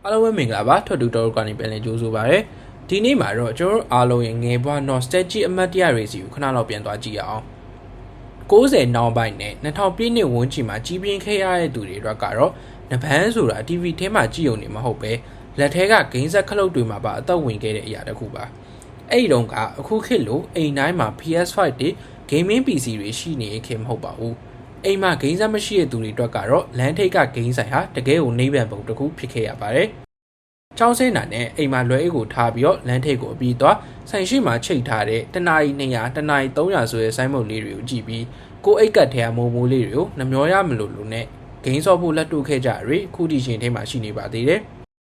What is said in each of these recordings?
အားလုံးပဲမင်္ဂလာပါထွက်တူတော်ကနေပြန်လည်ကြိုးဆိုပါရစေဒီနေ့မှာတော့ကျွန်တော်အားလုံးရဲ့ငယ်ဘွား nostalgic အမှတ်တရတွေစီကိုခဏလောက်ပြန်သွားကြည့်အောင်90နောက်ပိုင်းနဲ့2000ပြည့်နှစ်ဝန်းကျင်မှာကြီးပြင်းခဲ့ရတဲ့သူတွေအတွက်ကတော့နဘန်းဆိုတာ TV ထဲမှာကြည့်ုံနေမှာမဟုတ်ပဲလက်ထဲကဂိမ်းဆက်ခလုတ်တွေမှာပါအသက်ဝင်ခဲ့တဲ့အရာတစ်ခုပါအဲ့ဒီတော့ကအခုခေတ်လိုအိမ်တိုင်းမှာ PS5 တွေ gaming PC တွေရှိနေခင်မဟုတ်ပါဘူးအိမ်မှာဂိမ်းဆက်မရှိတဲ့သူတွေအတွက်ကတော့လမ်းထိပ်ကဂိမ်းဆိုင်ဟာတကယ်ကိုနှိမ့်ပန်ပုံတစ်ခုဖြစ်ခဲ့ရပါတယ်။ကျောင်းစင်းနာနဲ့အိမ်မှာလွယ်အိတ်ကိုထားပြီးတော့လမ်းထိပ်ကိုအပြီးသွားဆိုင်ရှိမှာချိတ်ထားတဲ့တနာရီ200တနာရီ300ဆိုတဲ့ဆိုင်းမုတ်လေးတွေကိုကြည့်ပြီးကိုအိတ်ကတ်ထဲကမိုးမိုးလေးတွေကိုနှမျောရမလို့လို့နဲ့ဂိမ်းဆော့ဖို့လက်တို့ခဲ့ကြရခုတီရှင်ထဲမှာရှိနေပါသေးတယ်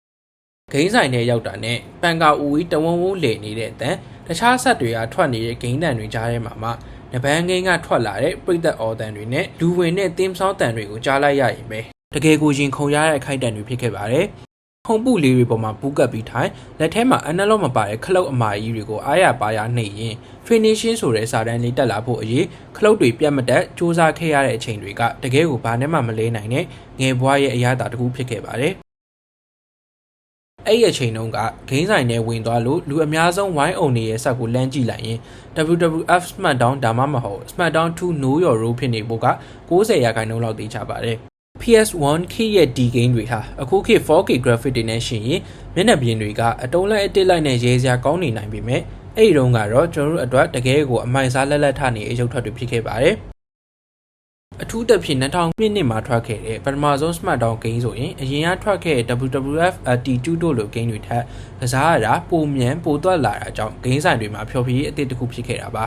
။ဂိမ်းဆိုင်ထဲရောက်တာနဲ့ပန်ကာဦးကြီးတဝုံဝုံလေနေတဲ့အတန်တခြားဆက်တွေကထွက်နေတဲ့ဂိမ်းတန်တွေကြားထဲမှာမှနဘန်းဂိမ်းကထွက်လာတဲ့ပြိသက်အော်တန်တွေနဲ့လူဝင်တဲ့သင်းဆောင်တန်တွေကိုကြားလိုက်ရရင်ပဲတကယ်ကိုရင်ခုန်ရတဲ့အခိုက်တန်တွေဖြစ်ခဲ့ပါတယ်။ခုံပုလေးတွေပေါ်မှာပူးကပ်ပြီးထိုင်လက်ထဲမှာအနလော့မပါတဲ့ခလုတ်အမာကြီးတွေကိုအားရပါရနှိပ်ရင် finishing ဆိုတဲ့စာတန်းလေးတက်လာဖို့အရေးခလုတ်တွေပြတ်မတက်စူးစမ်းခဲ့ရတဲ့အချိန်တွေကတကယ်ကိုဘာနဲ့မှမလဲနိုင်တဲ့ငယ်ဘွားရဲ့အရာတစ်ခုဖြစ်ခဲ့ပါတယ်။အဲ့အချိန်တုန်းကဂိမ်းဆိုင်ထဲဝင်သွားလို့လူအများဆုံးဝိုင်းအုံနေရဲ့ဆက်ကိုလမ်းကြည့်လိုက်ရင် WWF SmackDown ဒါမှမဟုတ် SmackDown 2 Know Your Role ဖြစ်နေဖို့က90%လောက်သိချပါတယ်။ PS1 ခေတ်ရဲ့ D game တွေဟာအခုခေတ် 4K graphic တွေနဲ့ရှင်ရင်မျက်နှာပြင်တွေကအတုံးလိုက်အတစ်လိုက်နဲ့ရေးစရာကောင်းနေနိုင်ပေမဲ့အဲ့ဒီတုန်းကတော့ကျွန်တော်တို့အတွက်တကယ်ကိုအမိုင်စားလက်လက်ထနေအရုပ်ထွက်တွေဖြစ်ခဲ့ပါတယ်။အထူးသဖြင့်2000ပြည့်နှစ်မှာထွက်ခဲ့တဲ့ပထမဆုံး SmackDown game ဆိုရင်အရင်ကထွက်ခဲ့တဲ့ WWF T2 တို့လို game တွေထက်ကစားရတာပိုမြန်ပိုသွက်လာတာကြောင့် game ဆိုင်တွေမှာဖျော်ဖြေရေးအသစ်တစ်ခုဖြစ်ခဲ့တာပါ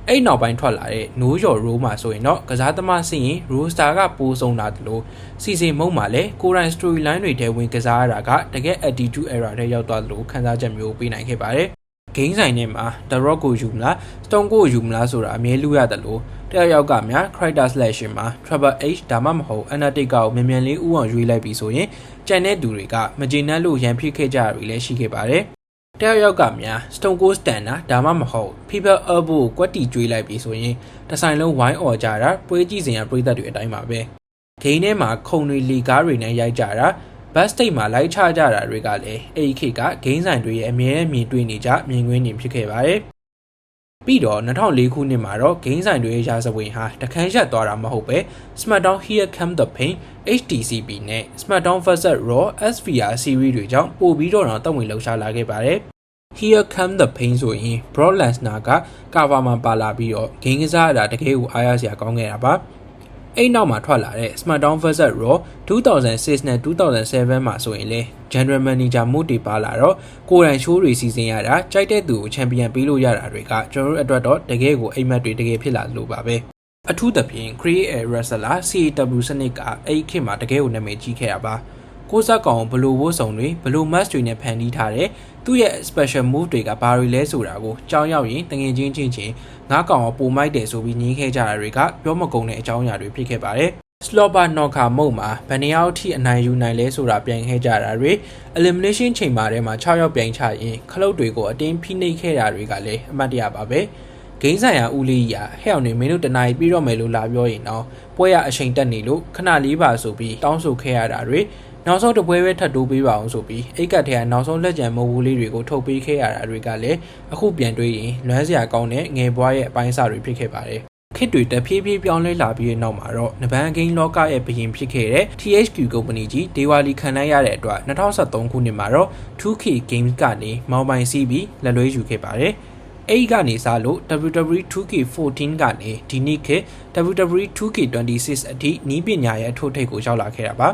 အဲ့နောက်ပိုင်းထွက်လာတဲ့ Know Your Role မှာဆိုရင်တော့ကစားသမားစင်ရင် roster ကပိုးဆုံးတာတလို့စီစဉ်မုံမှာလည်းကိုရိုင်း storyline တွေထဲဝင်ကစားရတာကတကယ် attitude era ထဲရောက်သွားလို့ခန်းစားချက်မျိုးပေးနိုင်ခဲ့ပါတယ်ဂိမ်းဆိုင်ထဲမှာ The Rock ကိုယူမလား Stone ကိုယူမလားဆိုတာအမြဲလူရတယ်လို့တယောက်ကများ Character Selection မှာ Triple H ဒါမှမဟုတ် Undertaker ကိုမြန်မြန်လေးဥအောင်ရွေးလိုက်ပြီးဆိုရင်ကြံတဲ့သူတွေကမကျေနပ်လို့ရန်ဖြစ်ခဲ့ကြရပြီလည်းရှိခဲ့ပါတယ်တယောက်ကများ Stone Cold Stunner ဒါမှမဟုတ် People Elbow ကိုကွက်တီကျွေးလိုက်ပြီးဆိုရင်တစ်ဆိုင်လုံးဝိုင်းអော်ကြတာပွဲကြည့်စင်ရပရိသတ်တွေအတိုင်းပါပဲဂိမ်းထဲမှာခုံတွေလီကားတွေနဲ့ရိုက်ကြတာဘတ်စတိတ်မှာလိုက်ချကြတာတွေကလည်းအဲ့ဒီခေတ်ကဂိမ်းဆိုင်တွေရဲ့အမြဲတမ်းမြင်တွေ့နေကြမြင်ကွင်းနေဖြစ်ခဲ့ပါတယ်။ပြီးတော့2004ခုနှစ်မှာတော့ဂိမ်းဆိုင်တွေရဲ့ရာဇဝင်ဟာတခန်းရက်သွားတာမဟုတ်ပဲ SmackDown Here Come the Pain HTCP နဲ့ SmackDown vs Raw SVR series တွေကြောင့်ပို့ပြီးတော့တက်ဝင်လှုပ်ရှားလာခဲ့ပါတယ်။ Here Come the Pain ဆိုရင် Brock Lesnar ကကာဗာမှာပါလာပြီးတော့ဂိမ်းကစားရတာတကယ်ကိုအားရစရာကောင်းခဲ့တာပါ။အဲ့နောက်မှာထွက်လာတဲ့ SmackDown vs Raw 2006နဲ့2007မှာဆိုရင်လေ General Manager မို့တီပါလာတော့ကိုယ်တိုင်ရှိုးတွေစီစဉ်ရတာကြိုက်တဲ့သူကိုချန်ပီယံပေးလို့ရတာတွေကကျွန်တော်တို့အတွက်တော့တကယ်ကိုအိမ်မက်တွေတကယ်ဖြစ်လာလို့ပါပဲအထူးသဖြင့် Create a Wrestler CAW စနစ်ကအဲ့ခေတ်မှာတကယ်ကိုနာမည်ကြီးခဲ့တာပါကိုစက်ကောင်ဘလိုဝတ်စုံတွေဘလို match တွေနဲ့ဖန်တီးထားတဲ့သူ့ရဲ့ special move တွေကဘာတွေလဲဆိုတာကိုကြောင်းရောက်ရင်တငယ်ချင်းချင်းငါးကောင်ပိုမိုက်တယ်ဆိုပြီးညင်းခဲ့ကြတာတွေကပြောမကုန်တဲ့အကြောင်းအရာတွေဖြစ်ခဲ့ပါတယ်။ Slobber Knocker မုံမှာဗန်နီယာအထိအနိုင်ယူနိုင်လဲဆိုတာပြိုင်ခဲ့ကြတာတွေ elimination ချိန်မှာထဲမှာ6ယောက်ပြိုင်ချရင်ခလုတ်တွေကိုအတင်းဖိနှိပ်ခဲ့တာတွေကလည်းအမှတ်တရပါပဲ။ဂိမ်းဆိုင်ရာဦးလေးကြီးဟဲ့အောင်နေမင်းတို့တနားပြီးတော့မယ်လို့လာပြောရင်တော့ပွဲရအချိန်တက်နေလို့ခဏလေးပါဆိုပြီးတောင်းဆိုခဲ့ရတာတွေနောက်ဆုံးတပွဲပဲထပ်တိုးပေးပါအောင်ဆိုပြီးအိတ်ကတ်ထဲကနောက်ဆုံးလက်ကျန်မုံဘူးလေးတွေကိုထုတ်ပေးခဲ့ရတာတွေကလည်းအခုပြန်တွေးရင်လွမ်းစရာကောင်းတဲ့ငယ်ဘွားရဲ့အပိုင်းအစတွေဖြစ်ခဲ့ပါတယ်ခေတ်တွေတဖြည်းဖြည်းပြောင်းလဲလာပြီးတဲ့နောက်မှာတော့နဘန်းဂိမ်းလောကရဲ့ဘရင်ဖြစ်ခဲ့တဲ့ THQ ကုမ္ပဏီကြီးဒေဝါလီခံလိုက်ရတဲ့အတွက်2013ခုနှစ်မှာတော့ 2K Games ကနေမောင်ပိုင်စီးပြီးလက်လွဲယူခဲ့ပါတယ်အဲ့ကနေစလို့ WWE 2K14 ကနေဒီနေ့ခေတ် WWE 2K26 အထိနီးပညာရဲ့အထိုးထိပ်ကိုရောက်လာခဲ့တာပါ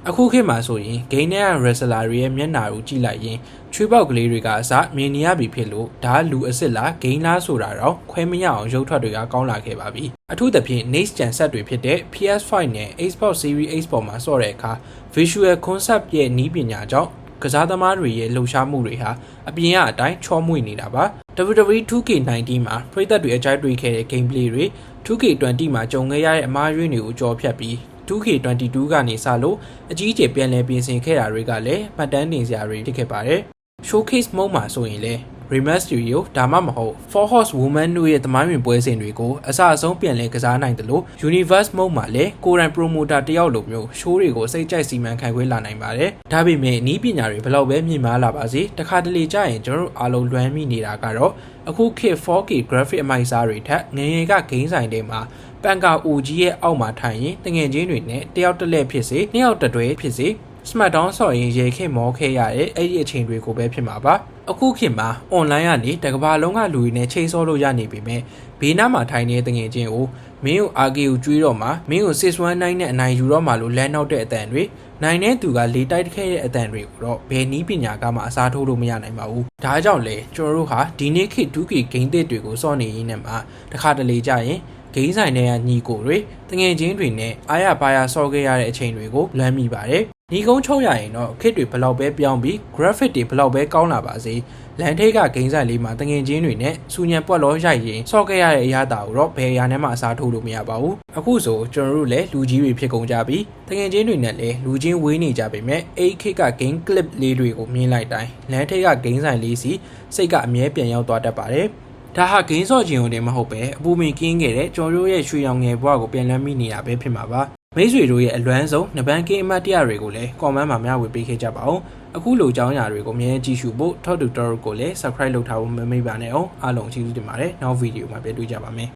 အခုခေတ်မှာဆိုရင်ဂိမ်းထဲက wrestler တွေရဲ့မျက်နှာကိုကြည့်လိုက်ရင်ချွေးပေါက်ကလေးတွေကအစမြင်နေရပြီဖြစ်လို့ဒါလူအစ်စ်လားဂိမ်းလားဆိုတာတော့ခွဲမရအောင်ရုပ်ထွက်တွေကကောင်းလာခဲ့ပါပြီအထူးသဖြင့် next gen set တွေဖြစ်တဲ့ PS5 နဲ့ Xbox Series X ပေါ်မှာဆော့တဲ့အခါ visual concept ရဲ့နီးပညာကြောင့်ကစားသမားတွေရဲ့လှုပ်ရှားမှုတွေဟာအပြင်ကအတိုင်းချောမွေ့နေတာပါ WWE 2K19 မှာပရိသတ်တွေအကြိုက်တွေ့ခဲ့တဲ့ gameplay တွေ 2K20 မှာကြုံခဲ့ရတဲ့အမှားယွင်းတွေကိုကြော်ဖြတ်ပြီး 2K22 ကနေစလို့အကြီးအကျယ်ပြန်လည်ပြင်ဆင်ခဲ့တာတွေကလည်းမှတ်တမ်းတင်စရာတွေဖြစ်ခဲ့ပါတယ် showcase mode မှာဆိုရင်လေ Remax Studio ဒါမှမဟုတ် Four Horse Woman တို့ရဲ့သမိုင်းဝင်ပွဲစဉ်တွေကိုအစအဆုံးပြန်လည်ကစားနိုင်တယ်လို့ Universe Mode မှာလည်းကိုယ်တိုင် promoter တယောက်လိုမျိုး show တွေကိုစိတ်ကြိုက်စီမံခန့်ခွဲလာနိုင်ပါတယ်။ဒါပေမဲ့ဤပညာတွေဘယ်လောက်ပဲမြင့်မားလာပါစေတခါတလေကြာရင်ကျွန်တော်တို့အားလုံးလွမ်းမိနေတာကတော့အခုခေတ် 4K graphic အမိုက်စားတွေထက်ငယ်ငယ်ကဂိမ်းဆိုင်တွေမှာပန်ကာ OG ရဲ့အောက်မှာထိုင်ရင်တငယ်ချင်းတွေနဲ့တယောက်တစ်လက်ဖြစ်စေနှစ်ယောက်တစ်တွဲဖြစ်စေ Smackdown ဆော်ရင်ရေခေမောခဲ့ရတဲ့အဲ့ဒီအချိန်တွေကိုပဲဖြစ်မှာပါအခုခေတ်မှာ online ကနေတကဘာလုံးကလူတွေနဲ့ချိန်ဆောလို့ရနေပြီမဲ့ဘေးနားမှာထိုင်နေတဲ့တငယ်ချင်းကိုမင်းကိုအာဂီကိုကျွေးတော့မှာမင်းကို619နဲ့အနိုင်ယူတော့မှာလို့လမ်းနောက်တဲ့အတန်တွေနိုင်တဲ့သူကလေတိုက်ခဲ့တဲ့အတန်တွေကိုတော့ဘယ်နည်းပညာကမှအစားထိုးလို့မရနိုင်ပါဘူးဒါကြောင့်လေကျွန်တော်တို့ဟာဒီနေ့ခေတ် 2K ဂိမ်းသစ်တွေကိုစောင့်နေရင်းနဲ့မှာတခါတလေကြာရင်ဂိမ်းဆိုင်တွေကညီကိုတွေတငယ်ချင်းတွေနဲ့အားရပါရဆော့ခဲ့ရတဲ့အချိန်တွေကိုလွမ်းမိပါတယ်ညီကုန်းချုပ်ရရင်တော့ခစ်တွေဘလောက်ပဲပြောင်းပြီး graphic တွေဘလောက်ပဲကောင်းလာပါစေလန်ထိတ်ကဂိမ်းဆိုင်လေးမှာတငယ်ချင်းတွေနဲ့စူညံပွက်လောရိုက်ရင်ဆော့ခဲ့ရတဲ့အရာတာကိုတော့ဘယ်အရာနဲ့မှအစားထိုးလို့မရပါဘူးအခုဆိုကျွန်တော်တို့လည်းလူကြီးတွေဖြစ်ကုန်ကြပြီတငယ်ချင်းတွေနဲ့လည်းလူချင်းဝေးနေကြပေမဲ့အဲ့ခစ်က game clip လေးတွေကိုမြင်လိုက်တိုင်းလန်ထိတ်ကဂိမ်းဆိုင်လေးစီစိတ်ကအမြဲပြန်ရောက်သွားတတ်ပါတယ်ဒါဟာဂိမ်းဆော့ခြင်းုံတင်မဟုတ်ပဲအပူမင်ကင်းခဲ့တဲ့ကျော်ရိုးရဲ့ရွှေရောင်ငယ်ဘဝကိုပြန်လည်မိနေတာပဲဖြစ်မှာပါမိတ်ဆွေတို့ရဲ့အလွမ်းဆုံးနဘန်ကင်းအမတ်တရတွေကိုလည်း comment မှာမျှဝေပေးခဲ့ကြပါဦးအခုလိုအကြောင်းအရာတွေကိုအမြဲကြည့်ရှုဖို့ Talk to Tarot ကိုလည်း subscribe လုပ်ထားဖို့မမေ့ပါနဲ့အောင်အားလုံးကျေးဇူးတင်ပါတယ်နောက်ဗီဒီယိုမှာပြန်တွေ့ကြပါမယ်